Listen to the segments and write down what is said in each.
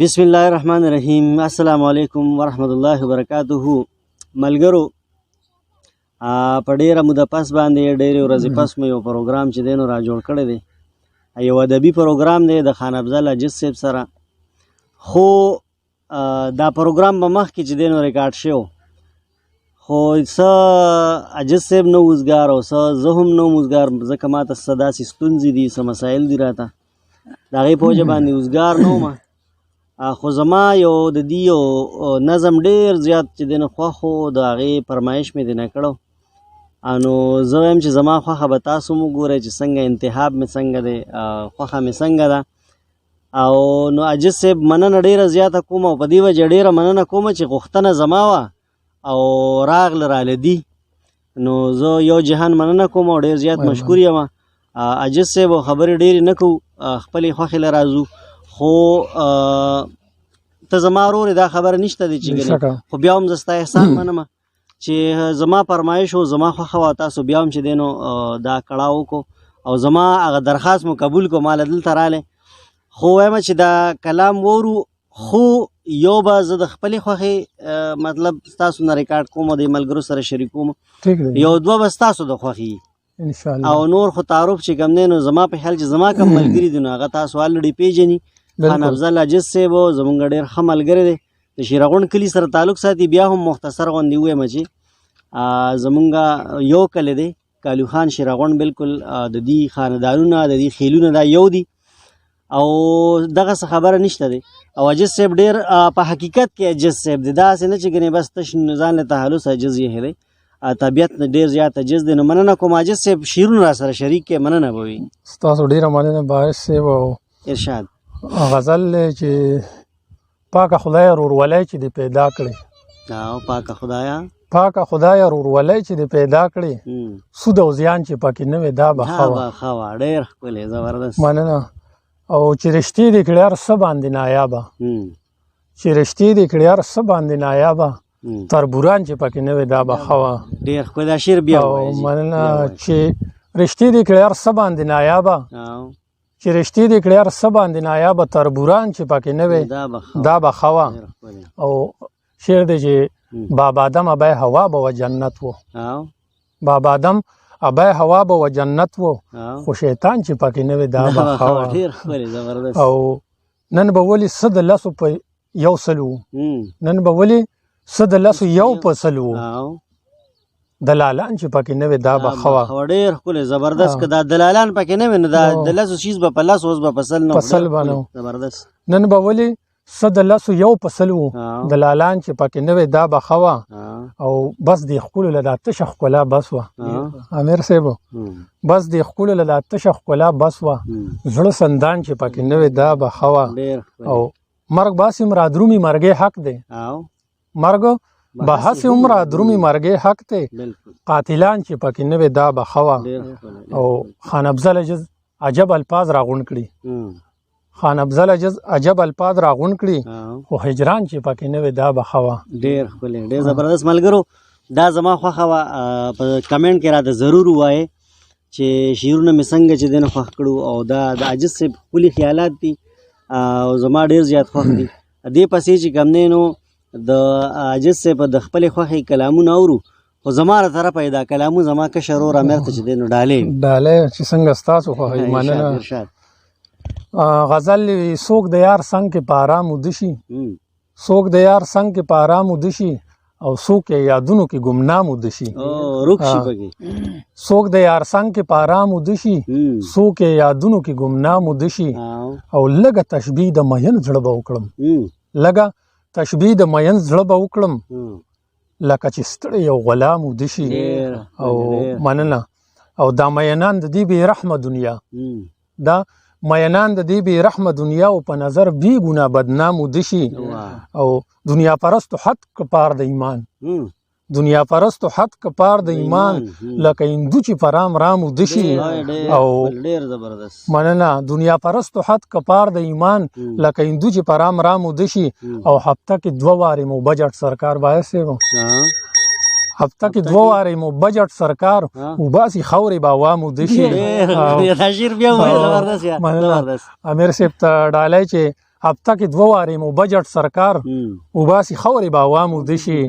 بسم الله الرحمن الرحیم. السلام علیکم ورحمت الله وبرکاته. ملګرو په ډیره موده پس باندې ډیرې ورځې پس مې یو پروګرام چې دی نو را جوړ کړی دی. یو ادبي پروګرام دی د خان افضل عجز صاحب سره. خو دا پروګرام به مخکې چې دی نو ریکارډ شوی، خو څه عجز صاحب نه وزګار او څه زه هم نه وم وزګار، ځکه ماته څه داسې ستونزې دي، څه مسایل دي راته، د هغې په وجه باندې وزګار نه وم. خو زما یو د دې یو نظم ډېر زیات چې دی نو خوښ و، د هغې فرمایش مې دی نه کړی. نو زه وایم چې زما خوښه به تاسو هم وګورئ چې څنګه انتخاب مې څنګه دی، خوښه مې څنګه ده. او نو عجز صاحب مننه ډېره زیاته کوم، او په دې وجه ډېره مننه کوم چې غوښتنه زما وه او راغله راله دي. نو زه یو جهان مننه کوم او ډېر زیات مشکور یم. عجز صاحب خبرې ډېرې نه کوو، خپلې خوښې له راځو. خو ته زما ورور دا خبره نشته دی چې خو بیا هم زه ستا احسان منم چې زما فرمایش و، زما خوښه وه، تاسو بیا هم چې دی نو دا کړاو وکړو او زما هغه درخواست مو قبول کړو، ما له دلته رالی. خو وایم چې دا کلام وورو، خو یو به زه د خپلې خوښې مطلب ستاسو نه ریکارډ کوم او د ملګرو سره شریکوم، یو دوه به ستاسو د خوښې او نور خو تعارف چې کوم دی نو زما په خیال چې زما کوم ملګري دي نو هغه تاسو الریډي پیژني. خان افضل عجز صاحب زمونږ ډېر ښه ملګری دی، د شیراغونډ کلي سره تعلق ساتي. بیا هم مختصر غوندې ووایم چې زمونږ یو کلی دی کالو خان شیراغونډ، بالکل د دې خاندانونه د دې خیلونه دا یو دي او دغه څه خبره نشته دی. او عجز صاحب ډېر په حقیقت کې عجز صاحب دی، داسې نه چې ګنې بس تش ځان له تحلس عجز یې دی، طبیعت نه ډېر زیات عجز دی. نو مننه کوم عجز صاحب، شعرونه را سره شریک کې مننه به وي. ستاسو ډېره مننه باعث صاحب. او ارشاد غزل چې پاکه خدای ورولۍ چې دې پیدا کړې، او پاکه خدایا خدای ورولۍ چې دې پیدا کړې، سود او زیان چې پکې نه وي دا به ښه وه. ډېر ښکلی، زبردست مننه. او چې رښتې دې کړې هر څه باندې نایابه، چې رښتې دې کړې هر څه باندې نایابه، تربوران چې پکې نه وي دا به ښه وه. ډېر ښکلی دا شعر بیا ووایه. مننه. چې رښتې دې کړې هر څه باندې نایابه، چې رښتې دې کړې هر څه باندې نایابه، تربوران چې پکې نه وي دا به ښه وه. او شعر دی چې باب آدم ابی هوا به و جنت و، باب آدم ابی هوا به و جنت و، خو شیطان چې پکې نه وي دا به ښه وه. او نن به ولې څه د لسو په یو سل و، نن به ولې څه د لسو یو په سل و، دلالان چې پکې نه وي دا به ښه وه. ډېر ښکلی، زبردست. که دا دلالان پکې نه وي نو دا د لسو شیز به په لس، اوس به په سل نه، په سل به نه. زبردست. نن به ولې څه د لسو یو په سل و، دلالان چې پکې نه وي دا به ښه وه. او بس دې ښکلو له دا تشه ښکلا بس وه. امیر صاحب بس دې ښکلو له دا تشه ښکلا بس وه، زړه سندان چې پکې نه وي دا به ښه وه. او مرګ باسي عمره درومي مرګې حق دی، مرګ به هسې عمره درومي مرګې حق دی، قاتلان چې پکې نه وي دا به ښه وه. او خان افضل عجز عجب الفاظ راغونډ کړي، خان افضل عجز عجب الفاظ راغونډ کړي، خو هجران چې پکې نه وي دا به ښه وه. ډېر ښکلی، ډېر زبردست. ملګرو دا زما خوښه وه، په کمنټ کې راته ضرور ووایئ چې شعرونه مې څنګه چې دی نو خوښ کړو. او دا د عجز صاحب ښکلي خیالات دي او زما ډېر زیات خوښ دي. دې پسې چې کوم دی نو د عجز صاحب د خپلې خوښې کلامونه اورو، خو زما له طرفه یې دا کلامونه زما کشر ورور امیر ته چې دی نو ډالۍ چې څنګه ستاسو خوښوي. مننه. غزل څوک د یار څنګ کې په ارام وده شي، څوک د یار څنګ کې په ارام وده شي، او څوک یې یادونو کې ګمنام وده شي. څوک د یار څنګ کې په ارام وده شي، څوک یې یادونو کې ګمنام وده شي. او لږه تشبیه د مین زړه به وکړم، لږه تشبیه د مین زړه به وکړم، لکه چې ستړی یو غلام وده شي. او مننه. او دا مینان د دې بې رحمه دنیا، دا مینان د دې بې رحمه دنیا او په نظر بې ګناه بدنام وده شي. او دنیا پرستو حد کپار د ایمان، دنیا پرستو حد کپار د ایمان، لکه هندو چې په رام رام وده شي. او مننه. دنیا پرستو حد کپار د ایمان، لکه هندو چې په رام رام وده شي. او هفته کې 2 وارې مو بجټ سرکار باعث صاحب، هفته کې 2 وارې مو بجټ سرکار وباسي خاورې به عوام وده شي. امیر صاحب ته ډالۍ چې هفته کې 2 وارې مو بجټ سرکار وباسي خورې به عوامو دشي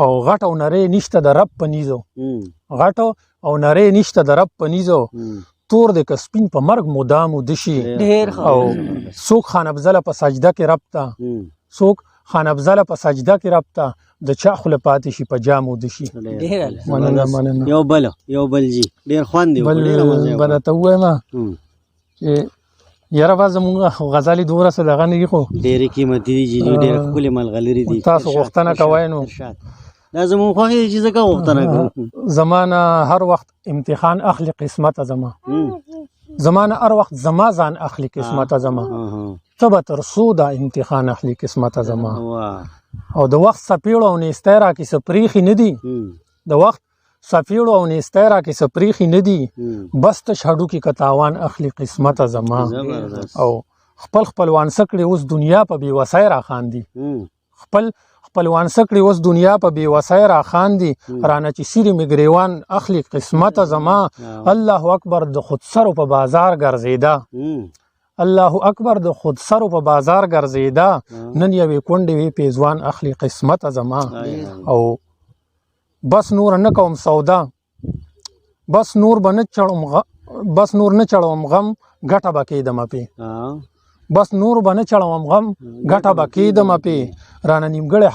او غټ او نری نشته د رب په نیزو غټ او نری نشته د رب په نیزو تور د کسپین په مرګ مدام دشي او څوک خان افضل په سجده کې رب ته څوک خان افضل په سجده کې رب ته د چا خله پاتې شي په جامو دشي مننه یو بل جی ډیر خوان دی بل ته وایم چې یاره با زمونږ غزالي دومره څه دغه نه دي خو ډېرې قیمتي دي جي ډېر ښکلې ملغلرې دي تاسو غوښتنه کوئ نو دا زمونږ خوښې دي چې ځکه غوښتنه کوو زما نه هر وخت امتحان اخلي قسمته زما نه هر وخت زما ځان اخلي قسمته زما ته به تر څو دا امتحان اخلي قسمته زما او د وخت څپېړو او نیستۍ راکې څه پرېښي نه دي د وخت څپېړو او نیستۍ راکې څه پرېښي نه دي بس تش هډوکي که تاوان اخلي قسمته زما او خپلوان څه کړي اوس دنیا په بېوسۍ راخاندي خپلوان څه کړي اوس دنیا په بېوسۍ راخاندي رانه چې سیرې مې ګرېوان اخلي قسمته زما الله اکبر د خودسرو په بازار ګرځېده الله اکبر د خودسرو په بازار ګرځېده نن یوې کونډې وې پیزوان اخلي قسمته زما او بس نور نه کوم سودا بس نور نه چړوم غم ګټه به کېدمه پې بس نور به نه چړوم غم ګټه به کېدمه پې رانه نیمګړی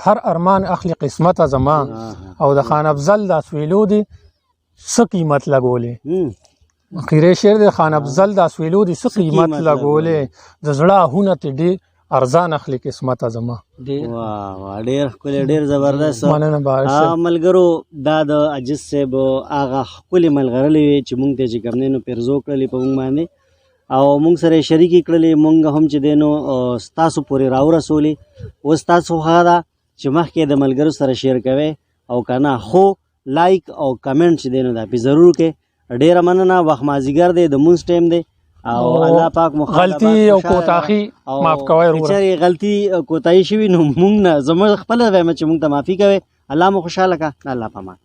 هر ارمان اخلي قسمته زما او د خان افضل دا سویلو دي څه قیمت لګولې اخیری شعر د خان افضل دا سویلو دي څه قیمت لګولې د زړه آهونه ترې ډېر ارزان اخلي قسمته زما واه ډېر ښکلی ډېر زبردست مننه ملګرو دا د عجز صاحب هغه ښکلې ملغرلې وې چې مونږ ته چې کوم دی نو پیرزو کړلې په مونږ باندې او مونږ سره یې شریکې کړلې مونږ هم چې دی نو ستاسو پورې راورسولې اوس تاسو هغه ده چې مخکې د ملګرو سره شیر کوئ او که نه خو لایک او کمنټ چې دی نو دا پې ضرور کې ډېره مننه وخت مازدیګر دی د مونځ ټایم دی او الله پاک غلطي او کوتاهي معاف کوئ چېرې غلطي کوتاهي شوي نو مونږ نه زموږ خپله وایم چې مونږ ته معافي کوئ الله مو خوشحاله کړه الله پامان